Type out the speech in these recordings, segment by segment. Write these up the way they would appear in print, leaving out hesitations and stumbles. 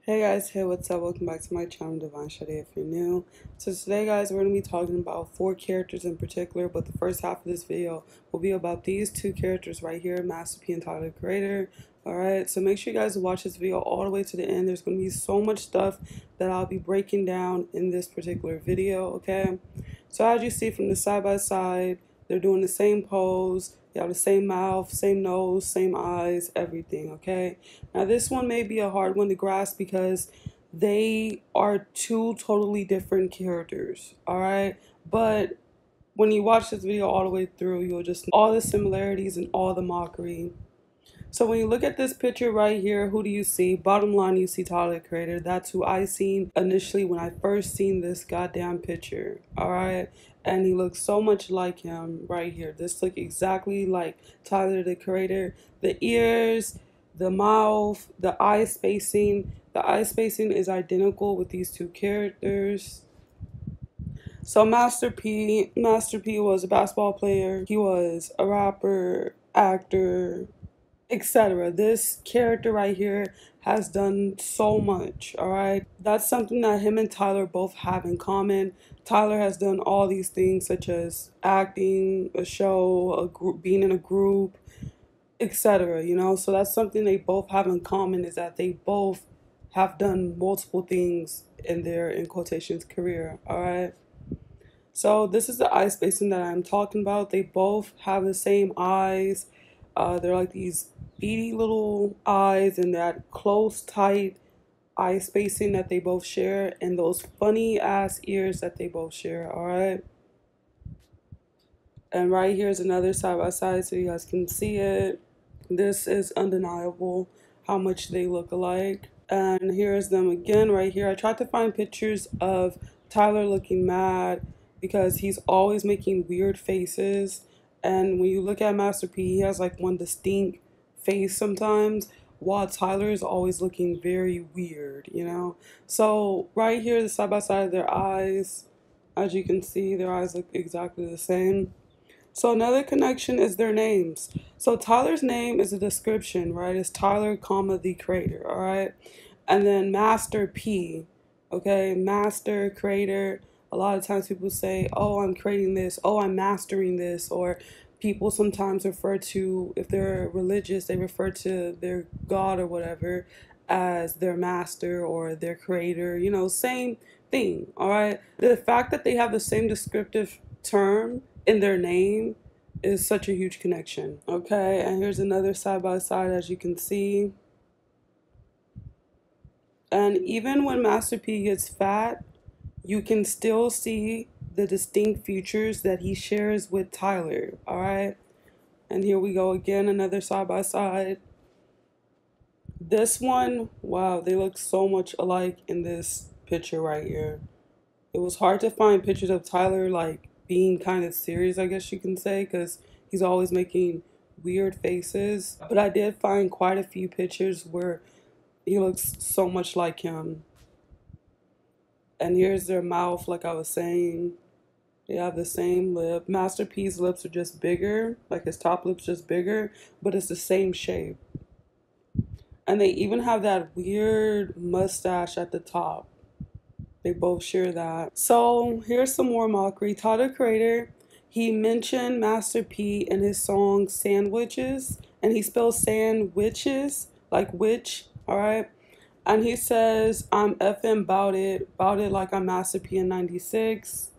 Hey guys, hey, what's up? Welcome back to my channel, Divine Sade, if you're new. So today, guys, we're going to be talking about 4 characters in particular, but the first half of this video will be about these 2 characters right here, Master P and Tyler, the Creator. Alright, so make sure you guys watch this video all the way to the end. There's going to be so much stuff that I'll be breaking down in this particular video, okay? So as you see from the side by side, they're doing the same pose. They have the same mouth, same nose, same eyes, everything, okay? Now this one may be a hard one to grasp because they are 2 totally different characters, alright? But when you watch this video all the way through, you'll just all the similarities and all the mockery. So when you look at this picture right here, who do you see? Bottom line, you see Tyler, the Creator. That's who I seen initially when I first seen this goddamn picture. Alright? And he looks so much like him right here. This look exactly like Tyler, the Creator. The ears, the mouth, the eye spacing. The eye spacing is identical with these 2 characters. So Master P was a basketball player. He was a rapper, actor, etc. This character right here has done so much, alright? That's something that him and Tyler both have in common. Tyler has done all these things such as acting, a show, a group, being in a group, etc. You know, so that's something they both have in common, is that they both have done multiple things in their, in quotations, career, alright? So this is the eye spacing that I'm talking about. They both have the same eyes. They're like these beady little eyes and that close, tight eye spacing that they both share, and those funny ass ears that they both share, alright? And right here is another side by side so you guys can see it. This is undeniable how much they look alike. And here's them again right here. I tried to find pictures of Tyler looking mad because he's always making weird faces. And when you look at Master P, he has like one distinct face sometimes, while Tyler is always looking very weird, you know? So right here, the side by side of their eyes, as you can see, their eyes look exactly the same. So another connection is their names. So Tyler's name is a description, right? It's Tyler, comma, the Creator, all right? And then Master P, okay? Master, Creator. A lot of times people say, oh, I'm creating this. Oh, I'm mastering this. Or people sometimes refer to, if they're religious, they refer to their God or whatever as their master or their creator. You know, same thing, all right? The fact that they have the same descriptive term in their name is such a huge connection. Okay, and here's another side by side, as you can see. And even when Master P gets fat, you can still see the distinct features that he shares with Tyler, alright? And here we go again, another side by side. This one, wow, they look so much alike in this picture right here. It was hard to find pictures of Tyler like being kind of serious, I guess you can say, because he's always making weird faces. But I did find quite a few pictures where he looks so much like him. And here's their mouth, like I was saying. They have the same lip. Master P's lips are just bigger, like his top lip's just bigger, but it's the same shape. And they even have that weird mustache at the top. They both share that. So here's some more mockery. Tyler, Creator, he mentioned Master P in his song Sandwiches, and he spells sandwiches like witch, alright? And he says, I'm effing bout it like I'm Master P in 96.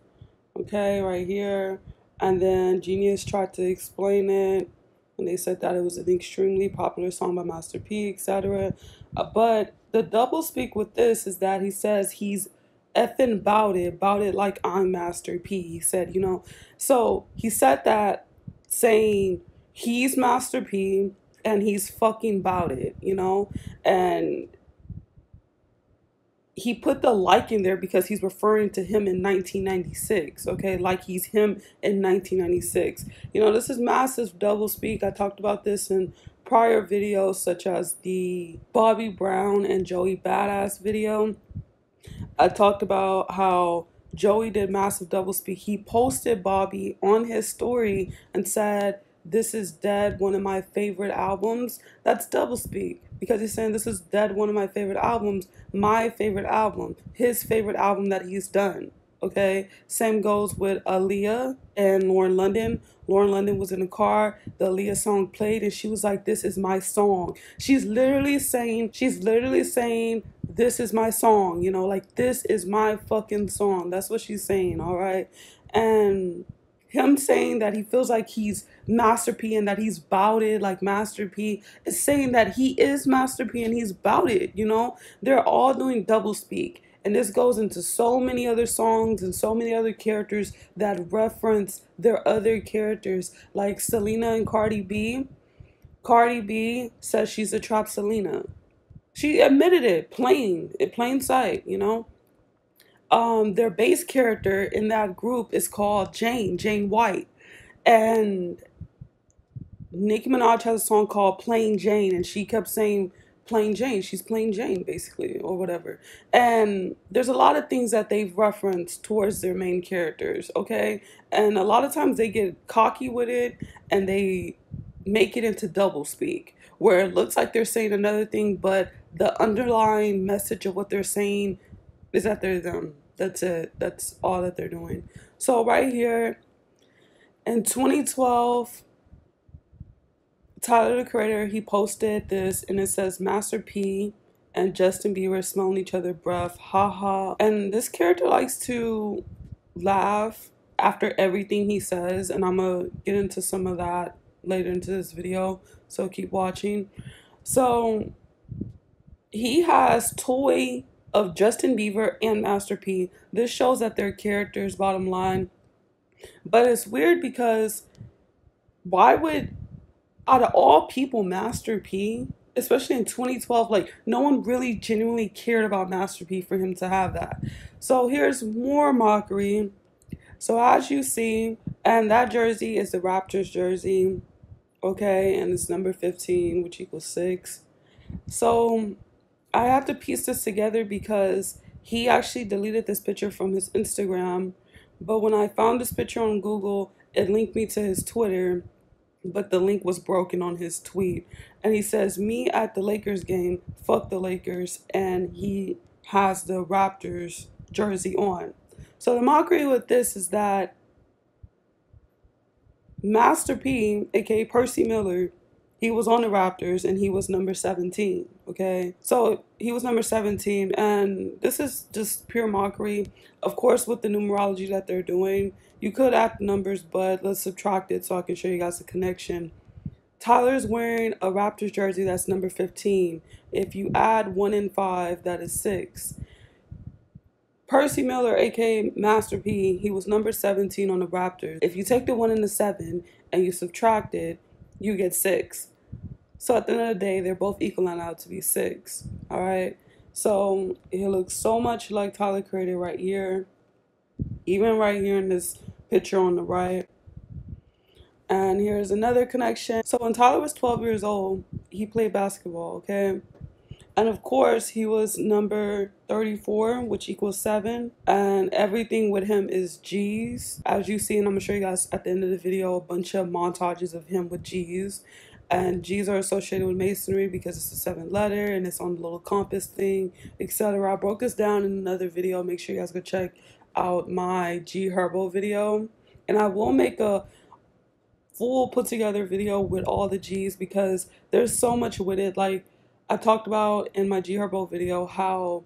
Okay, right here. And then Genius tried to explain it, and they said that it was an extremely popular song by Master P, etc. But the double speak with this is that he says he's effing bout it like I'm Master P. He said, you know, so he said that saying he's Master P and he's fucking bout it, you know, and he put the like in there because he's referring to him in 1996, okay? Like he's him in 1996. You know, this is massive double speak. I talked about this in prior videos, such as the Bobby Brown and Joey Badass video. I talked about how Joey did massive double speak. He posted Bobby on his story and said, "This is Dead, one of my favorite albums." That's double speak. because he's saying this is dead one of my favorite albums, my favorite album, his favorite album that he's done. Okay, same goes with Aaliyah and Lauren London. Lauren London was in the car, the Aaliyah song played, and she was like, "This is my song." She's literally saying, "This is my song," you know, like, "This is my fucking song." That's what she's saying, all right? And him saying that he feels like he's Master P and that he's bout it, like Master P is saying that he is Master P and he's bout it, you know? They're all doing double speak. And this goes into so many other songs and so many other characters that reference their other characters, like Selena and Cardi B. Cardi B says she's a trap Selena. She admitted it, plain sight, you know? Their base character in that group is called Jane White. And Nicki Minaj has a song called Plain Jane, and she kept saying Plain Jane. She's Plain Jane, basically, or whatever. And there's a lot of things that they've referenced towards their main characters, okay? And a lot of times they get cocky with it, and they make it into double speak, where it looks like they're saying another thing, but the underlying message of what they're saying is that they're them. That's it. That's all that they're doing. So right here, in 2012, Tyler, the Creator, he posted this, and it says, "Master P and Justin Bieber smelling each other breath, haha." And this character likes to laugh after everything he says, and I'm gonna get into some of that later into this video, so keep watching. So he has toy of Justin Bieber and Master P. This shows that they're characters, bottom line. But it's weird because why would, out of all people, Master P, especially in 2012, like, no one really genuinely cared about Master P for him to have that. So here's more mockery. So as you see, and that jersey is the Raptors jersey, okay, and it's number 15, which equals 6. So I have to piece this together because he actually deleted this picture from his Instagram, but when I found this picture on Google, it linked me to his Twitter, but the link was broken on his tweet. And he says, "Me at the Lakers game, fuck the Lakers," and he has the Raptors jersey on. So the mockery with this is that Master P, aka Percy Miller, he was on the Raptors and he was number 17, okay? So he was number 17, and this is just pure mockery. Of course, with the numerology that they're doing, you could add the numbers, but let's subtract it so I can show you guys the connection. Tyler's wearing a Raptors jersey that's number 15. If you add 1 and 5, that is 6. Percy Miller, aka Master P, he was number 17 on the Raptors. If you take the 1 and the 7 and you subtract it, you get 6. So at the end of the day, they're both equaling out to be 6. All right. So it looks so much like Tyler Creator right here, even right here in this picture on the right. And here's another connection. So when Tyler was 12 years old, he played basketball, okay? And of course, he was number 34, which equals 7. And everything with him is G's. As you see, and I'm going to show you guys at the end of the video a bunch of montages of him with G's. And G's are associated with masonry because it's the 7th letter and it's on the little compass thing, etc. I broke this down in another video. Make sure you guys go check out my G Herbo video. And I will make a full put together video with all the G's because there's so much with it. Like, I talked about in my G Herbo video how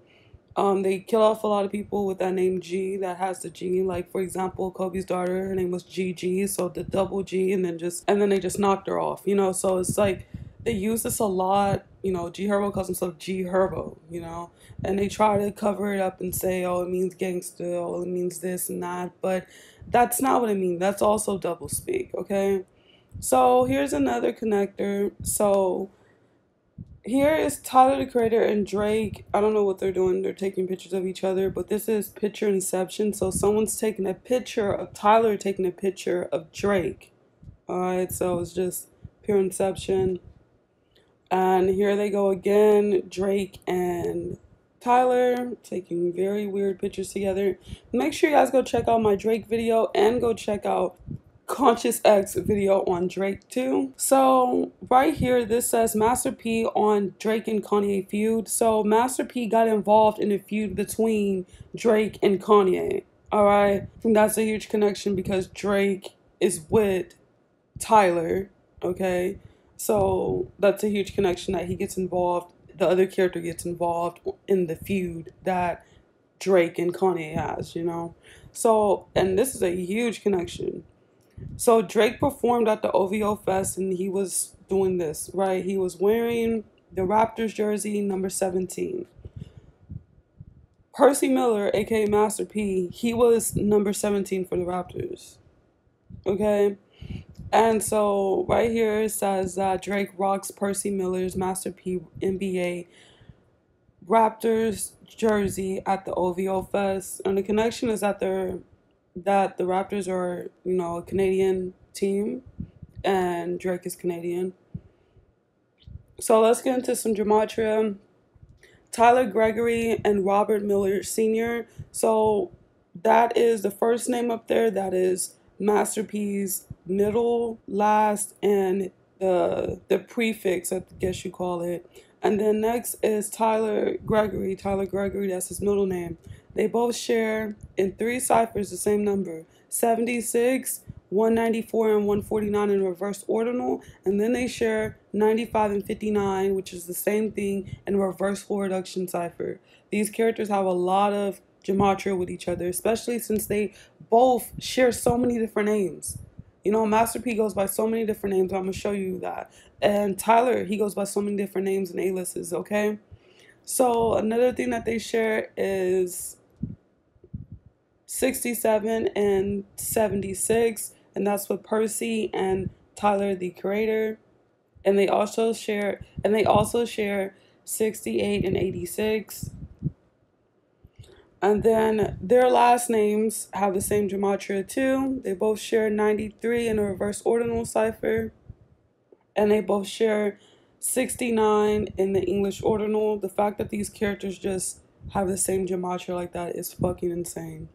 they kill off a lot of people with that name G, that has the G. Like, for example, Kobe's daughter, her name was GG, so the double G, and then they just knocked her off, you know. So it's like they use this a lot, you know. G Herbo calls himself G Herbo, you know, and they try to cover it up and say, oh, it means gangster, oh, it means this and that, but that's not what it means. That's also double speak, okay? So here's another connector. So here is Tyler, the Creator, and Drake. I don't know what they're doing. They're taking pictures of each other, but this is picture inception. So someone's taking a picture of Tyler, taking a picture of Drake. All right, so it's just pure inception. And here they go again, Drake and Tyler taking very weird pictures together. Make sure you guys go check out my Drake video and go check out Conscious X video on Drake too. So right here, this says Master P on Drake and Kanye feud. So Master P got involved in a feud between Drake and Kanye. All right, and that's a huge connection because Drake is with Tyler. Okay, so that's a huge connection that he gets involved. The other character gets involved in the feud that Drake and Kanye has, you know. So, and this is a huge connection. So Drake performed at the OVO Fest and he was doing this, right? He was wearing the Raptors jersey number 17. Percy Miller, aka Master P, he was number 17 for the Raptors. Okay? And so right here it says that Drake rocks Percy Miller's Master P NBA Raptors jersey at the OVO Fest. And the connection is that the Raptors are, you know, a Canadian team and Drake is Canadian. So let's get into some gematria. Tyler Gregory and Robert Miller Sr. So that is the first name up there. That is Master P's middle, last, and the prefix, I guess you call it. And then next is Tyler Gregory. Tyler Gregory, that's his middle name. They both share in 3 ciphers the same number, 76, 194, and 149 in reverse ordinal. And then they share 95 and 59, which is the same thing, in reverse full reduction cipher. These characters have a lot of gematria with each other, especially since they both share so many different names. You know, Master P goes by so many different names. I'm going to show you that. And Tyler, he goes by so many different names and aliases, okay? So another thing that they share is 67 and 76, and that's with Percy and Tyler the Creator. And they also share 68 and 86. And then their last names have the same gematria too. They both share 93 in a reverse ordinal cipher. And they both share 69 in the English ordinal. The fact that these characters just have the same gematria like that is fucking insane.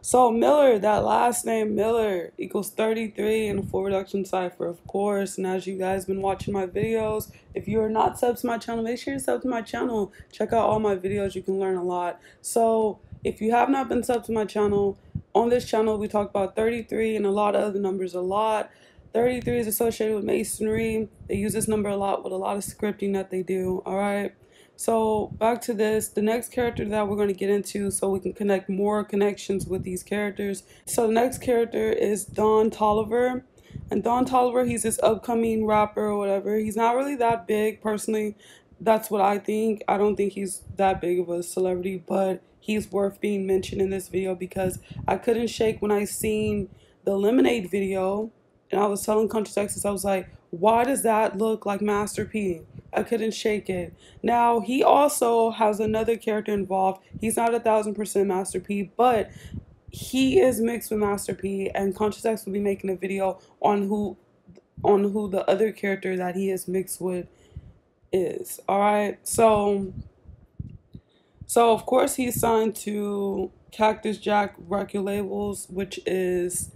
So Miller, that last name Miller, equals 33 in a full reduction cipher, of course. And as you guys been watching my videos, if you are not subbed to my channel, make sure you sub to my channel. Check out all my videos. You can learn a lot. So if you have not been subbed to my channel, on this channel we talk about 33 and a lot of other numbers a lot. 33 is associated with masonry. They use this number a lot with a lot of scripting that they do, all right? So back to this, the next character that we're going to get into so we can connect more connections with these characters. So the next character is Don Toliver. And Don Toliver, he's this upcoming rapper or whatever. He's not really that big, personally. That's what I think. I don't think he's that big of a celebrity, but he's worth being mentioned in this video because I couldn't shake when I seen the Lemonade video. And I was telling Conscious X's, I was like, why does that look like Master P? I couldn't shake it. Now, he also has another character involved. He's not 1000% Master P, but he is mixed with Master P, and Conscious X will be making a video on who the other character that he is mixed with is. Alright, so of course he's signed to Cactus Jack record labels, which is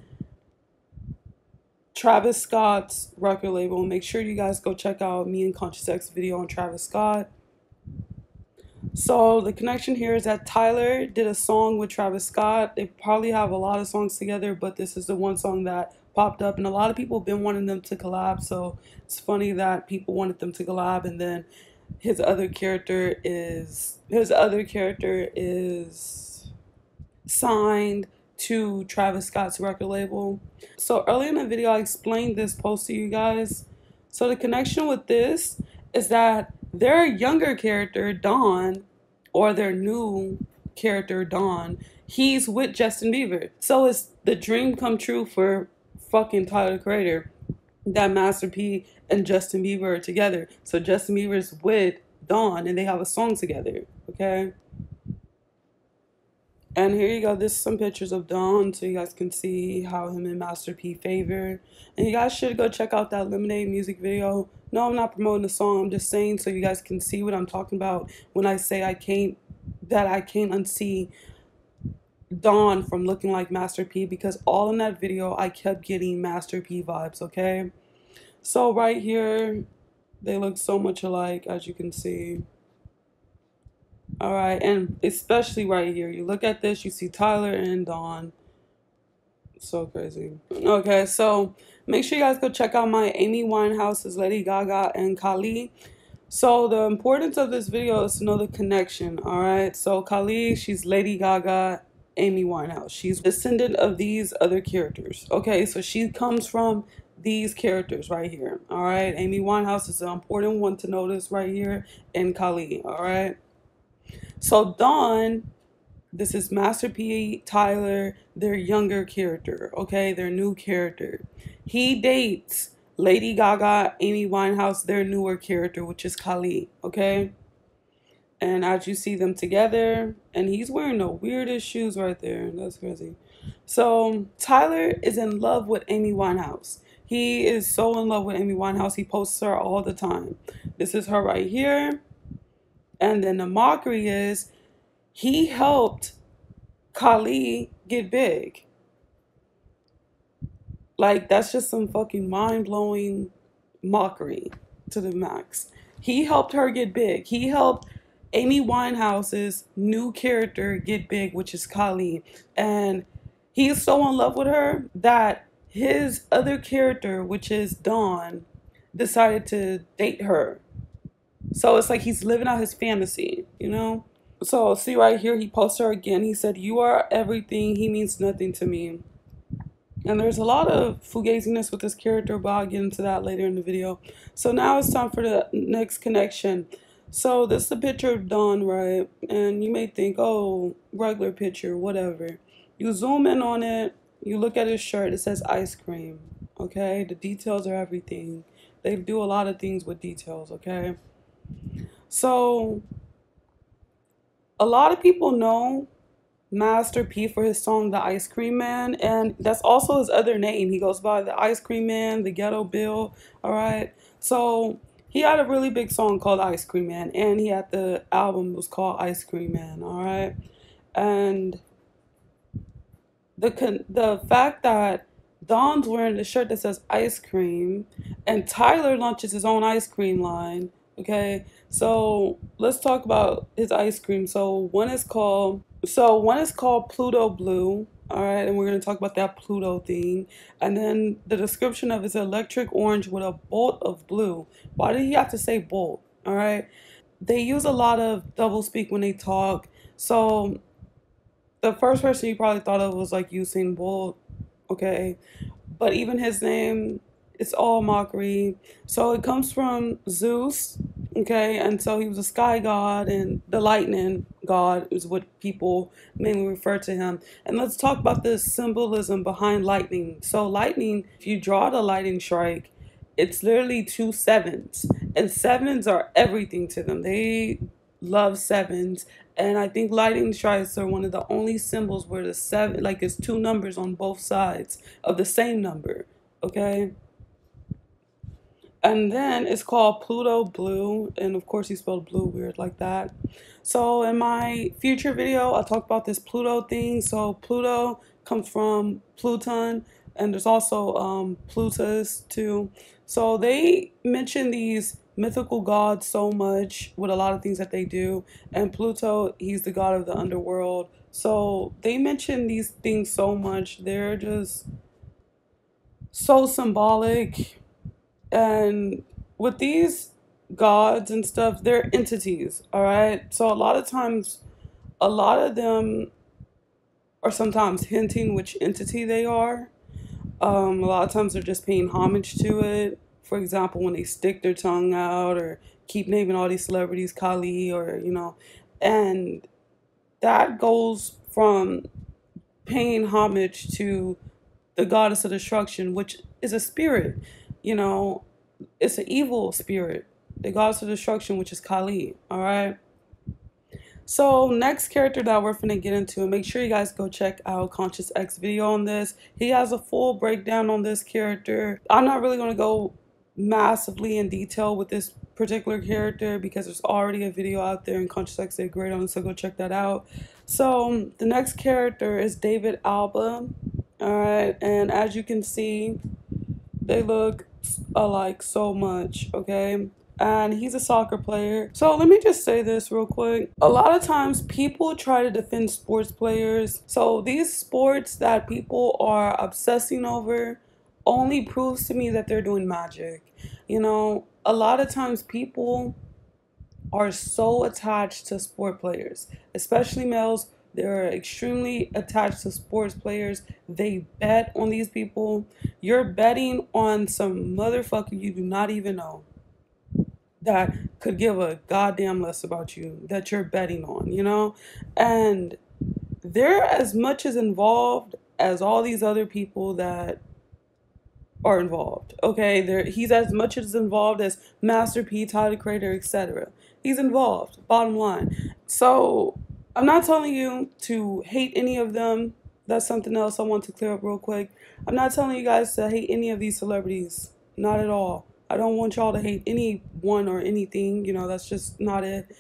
Travis Scott's record label. Make sure you guys go check out me and Conscious X video on Travis Scott. So the connection here is that Tyler did a song with Travis Scott. They probably have a lot of songs together, but this is the one song that popped up, and a lot of people have been wanting them to collab. So it's funny that people wanted them to collab, and then his other character is signed to Travis Scott's record label. So earlier in the video I explained this post to you guys. So the connection with this is that their younger character Don, or their new character Don, he's with Justin Bieber. So it's the dream come true for fucking Tyler the Creator that Master P and Justin Bieber are together. So Justin Bieber's with Don and they have a song together, okay? And here you go, this is some pictures of Don so you guys can see how him and Master P favor. And you guys should go check out that Lemonade music video. No, I'm not promoting the song, I'm just saying so you guys can see what I'm talking about when I say I can't unsee Dawn from looking like Master P, because all in that video I kept getting Master P vibes, okay? So right here, they look so much alike, as you can see. All right, and especially right here, you look at this, you see Tyler and Dawn. So crazy. Okay, so make sure you guys go check out my Amy Winehouse's Lady Gaga and Kylie. So the importance of this video is to know the connection, all right? So Kylie, she's Lady Gaga, Amy Winehouse. She's descendant of these other characters. Okay, so she comes from these characters right here, all right? Amy Winehouse is an important one to notice right here, and Kylie, all right? So Dawn, this is Master P, Tyler, their younger character, okay? Their new character. He dates Lady Gaga, Amy Winehouse, their newer character, which is Kylie, okay? And as you see them together, and he's wearing the weirdest shoes right there. That's crazy. So Tyler is in love with Amy Winehouse. He is so in love with Amy Winehouse. He posts her all the time. This is her right here. And then the mockery is he helped Kylie get big. Like, that's just some fucking mind-blowing mockery to the max. He helped her get big. He helped Amy Winehouse's new character get big, which is Kylie. And he is so in love with her that his other character, which is Dawn, decided to date her. So it's like he's living out his fantasy, you know? So see right here, he posts her again. He said, "You are everything. He means nothing to me." And there's a lot of fugaziness with this character, but I'll get into that later in the video. So now it's time for the next connection. So this is a picture of Dawn, right? And you may think, oh, regular picture, whatever. You zoom in on it, you look at his shirt, it says ice cream, okay? The details are everything. They do a lot of things with details, okay? So a lot of people know Master P for his song The Ice Cream Man, and that's also his other name. He goes by The Ice Cream Man, The Ghetto Bill, all right? So he had a really big song called Ice Cream Man, and he had the album was called Ice Cream Man, all right? And the fact that Dawn's wearing the shirt that says ice cream, and Tyler launches his own ice cream line, okay? So let's talk about his ice cream. So one is called Pluto Blue, all right, and we're going to talk about that Pluto thing. And then the description of it is electric orange with a bolt of blue. Why did he have to say bolt, all right? They use a lot of double speak when they talk. So the first person you probably thought of was like Usain Bolt, okay? But even his name, it's all mockery. So it comes from Zeus, okay? And so he was a sky god, and the lightning god is what people mainly refer to him. And let's talk about the symbolism behind lightning. So lightning, if you draw the lightning strike, it's literally 2 sevens. And sevens are everything to them. They love sevens. And I think lightning strikes are one of the only symbols where the seven, like it's 2 numbers on both sides of the same number, okay? And then it's called Pluto Blue, and of course he spelled blue weird like that. So in my future video, I'll talk about this Pluto thing. So Pluto comes from Pluton, and there's also Plutus too. So they mention these mythical gods so much with a lot of things that they do. And Pluto, he's the god of the underworld. So they mention these things so much. They're just so symbolic. And with these gods and stuff, they're entities, all right? So a lot of times, a lot of them are sometimes hinting which entity they are. A lot of times they're just paying homage to it. For example, when they stick their tongue out or keep naming all these celebrities Kylie, or, you know, and that goes from paying homage to the goddess of destruction, which is a spirit, you know, it's an evil spirit, the goddess of destruction, which is Kylie, all right? So next character that we're finna get into, and make sure you guys go check out Conscious X video on this. He has a full breakdown on this character. I'm not really gonna go massively in detail with this particular character because there's already a video out there and Conscious X did great on it, so go check that out. So the next character is David Alba. Alright, and as you can see, they look alike so much, okay? And he's a soccer player. So let me just say this real quick. A lot of times people try to defend sports players. So these sports that people are obsessing over only proves to me that they're doing magic. You know, a lot of times people are so attached to sport players, especially males. They're extremely attached to sports players. They bet on these people. You're betting on some motherfucker you do not even know that could give a goddamn less about you that you're betting on, you know? And they're as much as involved as all these other people that are involved, okay? He's as much as involved as Master P, Tyler, Creator, etc. He's involved, bottom line. So I'm not telling you to hate any of them. That's something else I want to clear up real quick. I'm not telling you guys to hate any of these celebrities. Not at all. I don't want y'all to hate anyone or anything. You know, that's just not it.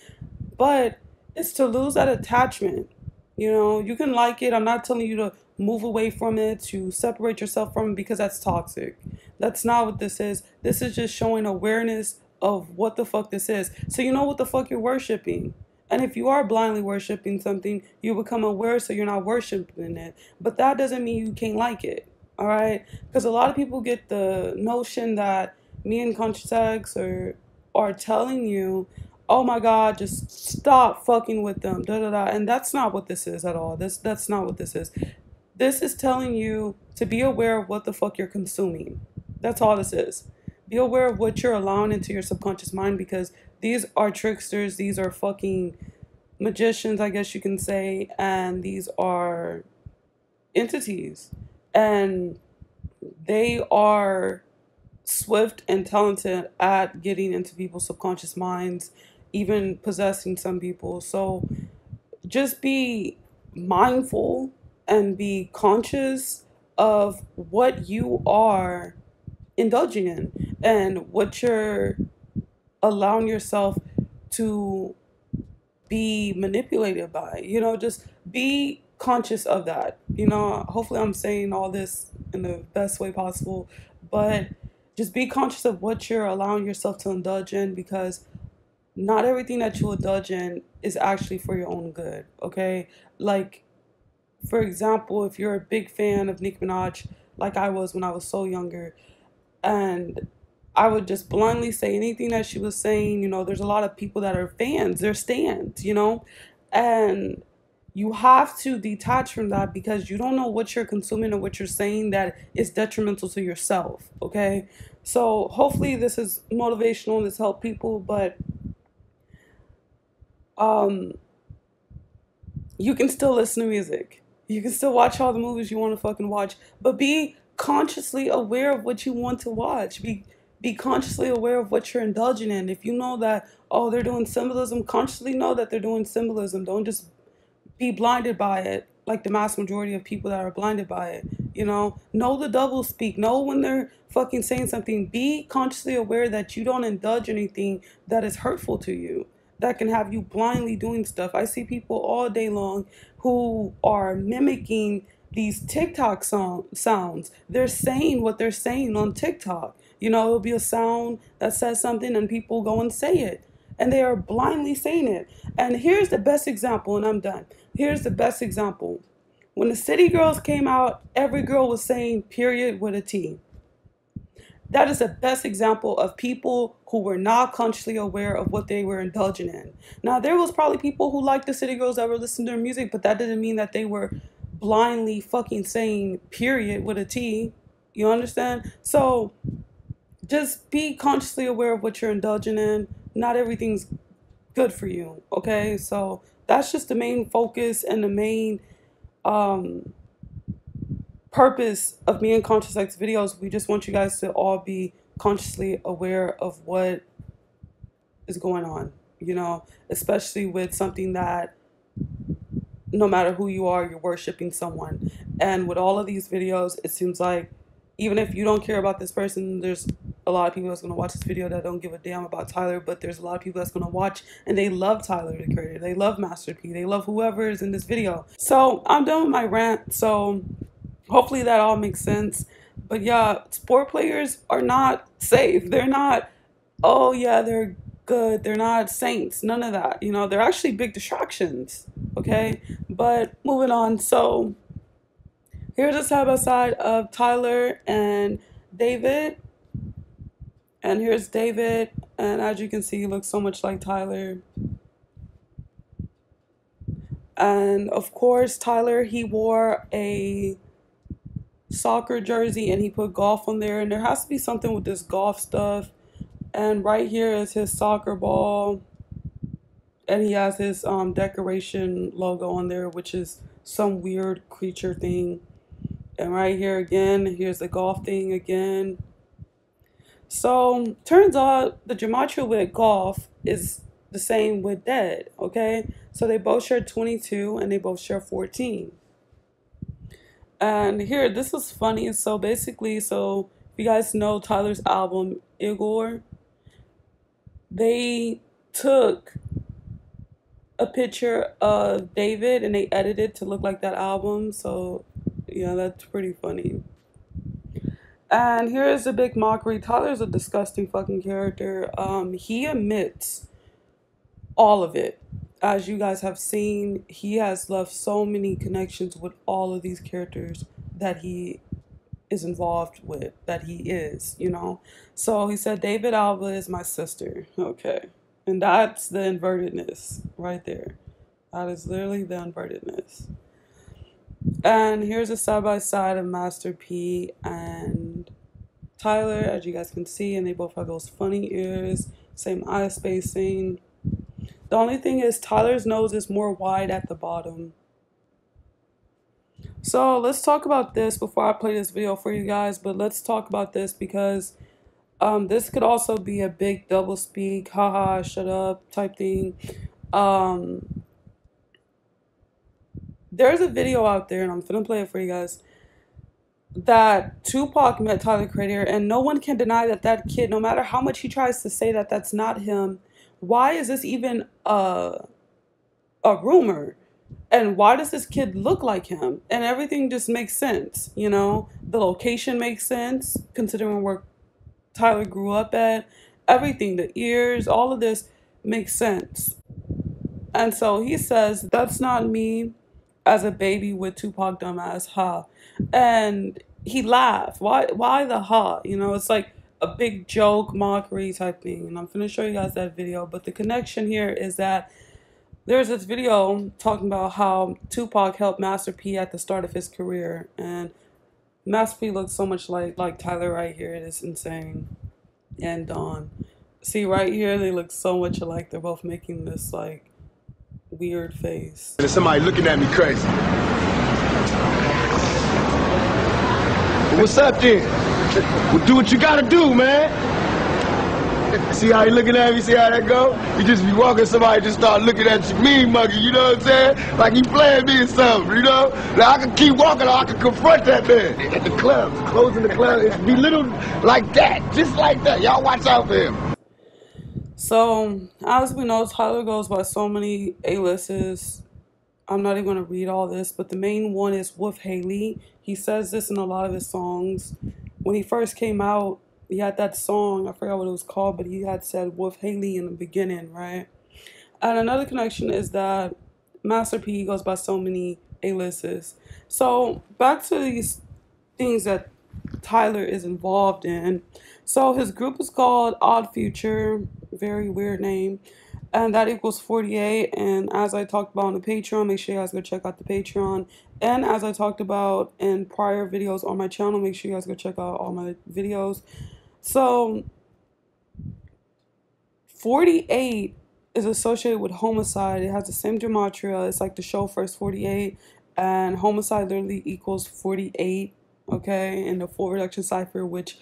But it's to lose that attachment. You know, you can like it. I'm not telling you to move away from it, to separate yourself from it, because that's toxic. That's not what this is. This is just showing awareness of what the fuck this is. So you know what the fuck you're worshiping. And if you are blindly worshiping something, you become aware so you're not worshiping it. But that doesn't mean you can't like it. All right? Because a lot of people get the notion that me and Conscious X are telling you, oh my God, just stop fucking with them, da da da. And that's not what this is at all. That's not what this is. This is telling you to be aware of what the fuck you're consuming. That's all this is. Be aware of what you're allowing into your subconscious mind, because these are tricksters. These are fucking magicians, I guess you can say. And these are entities. And they are swift and talented at getting into people's subconscious minds, even possessing some people. So just be mindful and be conscious of what you are indulging in and what you're allowing yourself to be manipulated by. You know, just be conscious of that. You know, hopefully I'm saying all this in the best way possible, but just be conscious of what you're allowing yourself to indulge in, because not everything that you indulge in is actually for your own good, okay? Like, for example, if you're a big fan of Nicki Minaj, like I was when I was so younger, and I would just blindly say anything that she was saying. You know, there's a lot of people that are fans, they're stans, you know, and you have to detach from that, because you don't know what you're consuming or what you're saying that is detrimental to yourself, okay? So hopefully this is motivational and this help people, but you can still listen to music. You can still watch all the movies you want to fucking watch, but be consciously aware of what you want to watch. Be consciously aware of what you're indulging in. If you know that, oh, they're doing symbolism, consciously know that they're doing symbolism. Don't just be blinded by it, like the mass majority of people that are blinded by it. You know the double speak. Know when they're fucking saying something. Be consciously aware that you don't indulge anything that is hurtful to you, that can have you blindly doing stuff. I see people all day long who are mimicking these TikTok sounds. They're saying what they're saying on TikTok. You know, it'll be a sound that says something and people go and say it. And they are blindly saying it. And here's the best example, and I'm done. Here's the best example. When the City Girls came out, every girl was saying period with a T. That is the best example of people who were not consciously aware of what they were indulging in. Now, there was probably people who liked the City Girls that were listening to their music, but that didn't mean that they were blindly fucking saying period with a T. You understand? So just be consciously aware of what you're indulging in. Not everything's good for you, okay? So that's just the main focus and the main purpose of me and Conscious X videos. We just want you guys to all be consciously aware of what is going on, you know, especially with something that no matter who you are, you're worshiping someone. And with all of these videos, it seems like even if you don't care about this person, there's a lot of people that's going to watch this video that don't give a damn about Tyler, but there's a lot of people that's going to watch and they love Tyler, the creator. They love Master P. They love whoever is in this video. So I'm done with my rant. So hopefully that all makes sense. But yeah, sport players are not safe. They're not, oh yeah, they're good. They're not saints. None of that. You know, they're actually big distractions. Okay. But moving on. So here's a side by side of Tyler and David. And here's David. And as you can see, he looks so much like Tyler. And of course, Tyler, he wore a soccer jersey and he put golf on there. And there has to be something with this golf stuff. And right here is his soccer ball. And he has his decoration logo on there, which is some weird creature thing. And right here again, here's the golf thing again. So turns out the gematria with golf is the same with dead, okay? So they both share 22 and they both share 14. And here, this is funny. So basically, so if you guys know Tyler's album, Igor, they took a picture of David and they edited to look like that album. So yeah, that's pretty funny. And here's a big mockery. Tyler's a disgusting fucking character. He admits all of it. As you guys have seen, he has left so many connections with all of these characters that he is involved with, that he is, you know. So he said, David Alba is my sister. Okay. And that's the invertedness right there. That is literally the invertedness. And here's a side-by-side of Master P and Tyler, as you guys can see, and they both have those funny ears, same eye spacing. The only thing is Tyler's nose is more wide at the bottom. So let's talk about this before I play this video for you guys, but let's talk about this because this could also be a big double speak, haha, shut up type thing. There's a video out there, and I'm gonna play it for you guys, that Tupac met Tyler, the Creator, and no one can deny that that kid, no matter how much he tries to say that that's not him, why is this even a rumor? And why does this kid look like him? And everything just makes sense, you know? The location makes sense, considering where Tyler grew up at. Everything, the ears, all of this makes sense. And so he says, that's not me as a baby with Tupac dumbass, ha. And he laughed. Why the ha? You know, it's like a big joke, mockery type thing. And I'm going to show you guys that video. But the connection here is that there's this video talking about how Tupac helped Master P at the start of his career. And Master P looks so much like Tyler right here. It is insane. And Dawn. See right here, they look so much alike. They're both making this like weird face. There's somebody looking at me crazy. What's up then? Well, do what you gotta do, man. See how he looking at me? See how that go? You just be walking, somebody just start looking at you mean muggy, you know what I'm saying? Like he playing me or something, you know? Now I can keep walking or I can confront that man. At the club, closing the club, it's belittled like that, just like that. Y'all watch out for him. So, as we know, Tyler goes by so many A-lists. I'm not even going to read all this, but the main one is Wolf Haley. He says this in a lot of his songs. When he first came out, he had that song, I forgot what it was called, but he had said Wolf Haley in the beginning, right? And another connection is that Master P goes by so many A-lists. So, back to these things that Tyler is involved in. So, his group is called Odd Future. Very weird name, and that equals 48. And as I talked about on the Patreon, make sure you guys go check out the Patreon. And as I talked about in prior videos on my channel, make sure you guys go check out all my videos. So 48 is associated with homicide. It has the same gematria. It's like the show First 48, and homicide literally equals 48, okay, in the full reduction cipher, which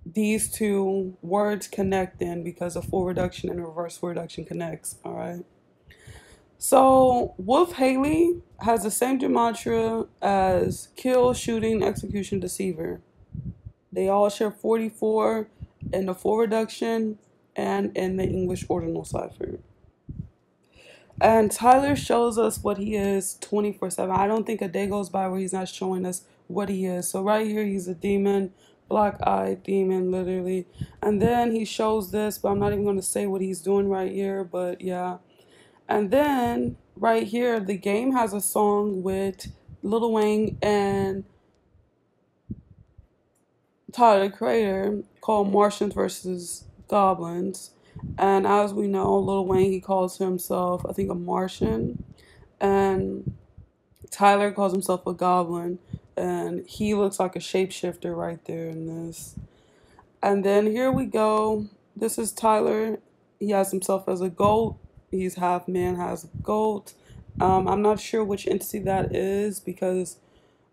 these two words connect in because a full reduction and a reverse full reduction connects, all right? So Wolf Haley has the same gematria as kill, shooting, execution, deceiver. They all share 44, in the full reduction and in the English ordinal cipher. And Tyler shows us what he is 24/7. I don't think a day goes by where he's not showing us what he is. So right here, he's a demon, black-eyed demon, literally. And then he shows this, but I'm not even going to say what he's doing right here, but yeah. And then right here, the game has a song with Lil Wayne and Tyler, the Creator, called Martians versus Goblins. And as we know, Lil Wayne, he calls himself, I think, a Martian. And Tyler calls himself a goblin. And he looks like a shapeshifter right there in this. And then here we go. This is Tyler. He has himself as a goat. He's half man, has a goat. I'm not sure which entity that is because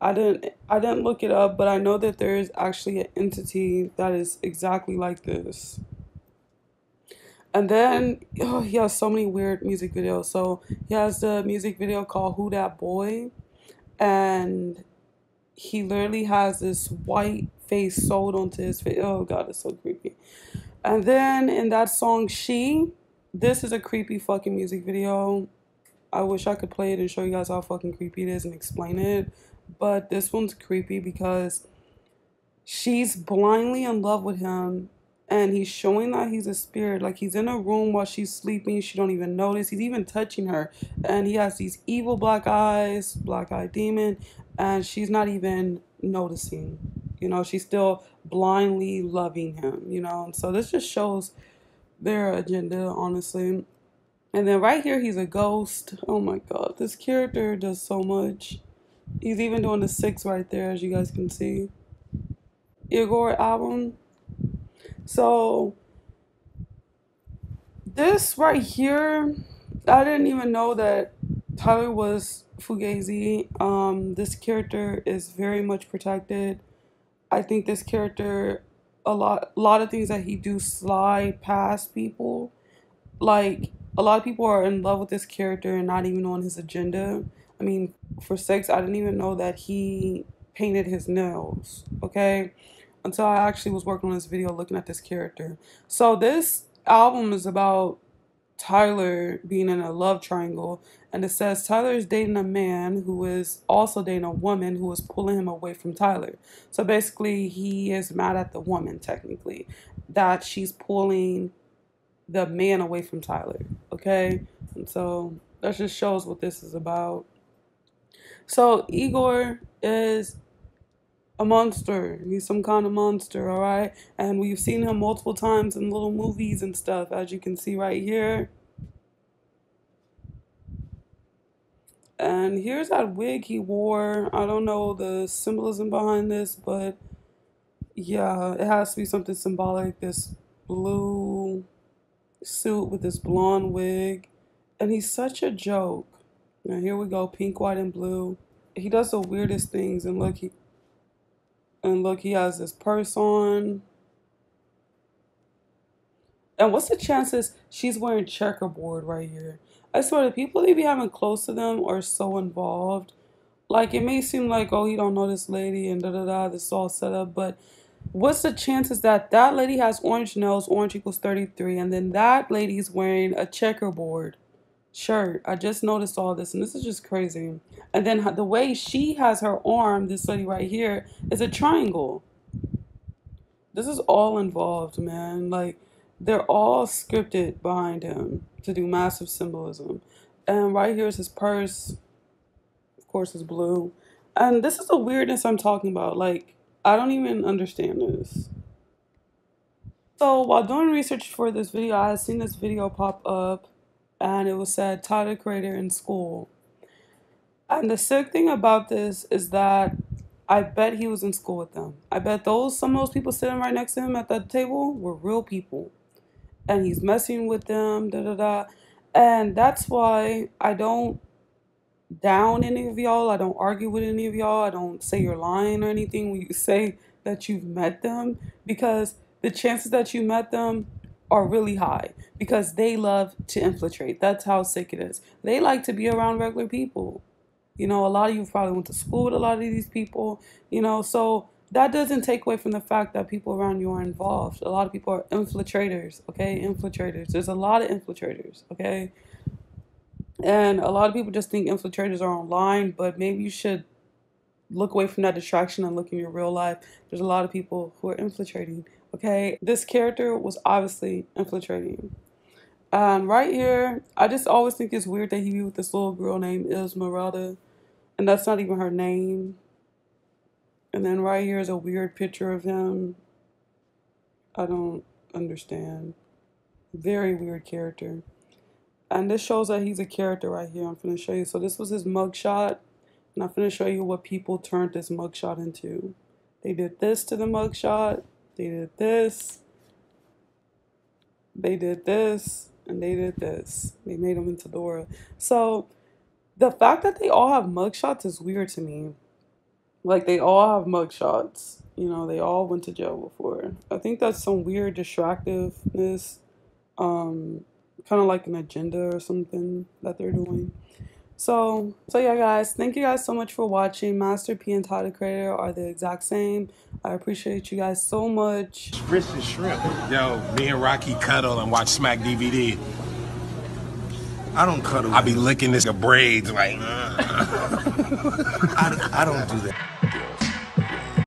I didn't look it up, but I know that there is actually an entity that is exactly like this. And then he has so many weird music videos. So he has the music video called Who Dat Boy, and he literally has this white face sewed onto his face. Oh god, it's so creepy. And then in that song this is a creepy fucking music video. I wish I could play it and show you guys how fucking creepy it is and explain it. But this one's creepy because she's blindly in love with him, and he's showing that he's a spirit. Like, he's in a room while she's sleeping. She don't even notice. He's even touching her. And he has these evil black eyes, black-eyed demon, and she's not even noticing. You know, she's still blindly loving him, you know. And so this just shows their agenda, honestly. And then right here, he's a ghost. Oh my god, this character does so much. He's even doing the 6 right there, as you guys can see. Igor album. So this right here, I didn't even know that Tyler was Fugazi. This character is very much protected. I think this character, a lot of things that he do slide past people. Like, a lot of people are in love with this character and not even on his agenda. I mean, for 6, I didn't even know that he painted his nails, okay? Until I actually was working on this video looking at this character. So this album is about Tyler being in a love triangle, and it says Tyler is dating a man who is also dating a woman who is pulling him away from Tyler. So basically, he is mad at the woman, technically, that she's pulling the man away from Tyler, okay? And so that just shows what this is about. So Igor is a monster. He's some kind of monster, all right? And we've seen him multiple times in little movies and stuff, as you can see right here. And here's that wig he wore. I don't know the symbolism behind this, but yeah, it has to be something symbolic. This blue suit with this blonde wig. And he's such a joke. Now here we go, pink, white, and blue. He does the weirdest things, and look, he has this purse on. And what's the chances she's wearing checkerboard right here? I swear, the people they be having close to them are so involved. Like, it may seem like, oh, he don't know this lady and da-da-da, this is all set up, but what's the chances that that lady has orange nails, orange equals 33, and then that lady's wearing a checkerboard shirt? I just noticed all this, and this is just crazy. And then the way she has her arm, this lady right here, is a triangle. This is all involved, man. Like, they're all scripted behind him to do massive symbolism. And right here is his purse. Of course, it's blue. And this is the weirdness I'm talking about. Like, I don't even understand this. So while doing research for this video, I had seen this video pop up, and it was said Tyler Creator in school. And the sick thing about this is that I bet he was in school with them. I bet some of those people sitting right next to him at that table were real people. And he's messing with them, da-da-da. And that's why I don't down any of y'all. I don't argue with any of y'all. I don't say you're lying or anything when you say that you've met them. Because the chances that you met them are really high. Because they love to infiltrate. That's how sick it is. They like to be around regular people. You know, a lot of you probably went to school with a lot of these people, you know, so that doesn't take away from the fact that people around you are involved. A lot of people are infiltrators, okay? Infiltrators. There's a lot of infiltrators, okay? And a lot of people just think infiltrators are online, but maybe you should look away from that distraction and look in your real life. There's a lot of people who are infiltrating, okay? This character was obviously infiltrating. Right here, I just always think it's weird that he be with this little girl named Esmeralda, and that's not even her name. And then right here is a weird picture of him. I don't understand. Very weird character. And this shows that he's a character right here. I'm going to show you. So this was his mugshot. And I'm going to show you what people turned this mugshot into. They did this to the mugshot. They did this. They did this. And they did this. They made him into Dora. So the fact that they all have mugshots is weird to me. Like, they all have mugshots. You know, they all went to jail before. I think that's some weird distractiveness. Kind of like an agenda or something that they're doing. So yeah, guys, thank you guys so much for watching. Master P and Tyga Creator are the exact same. I appreciate you guys so much. Grits and shrimp. Yo, me and Rocky cuddle and watch Smack DVD. I don't cuddle. I be licking this braids like. I don't do that.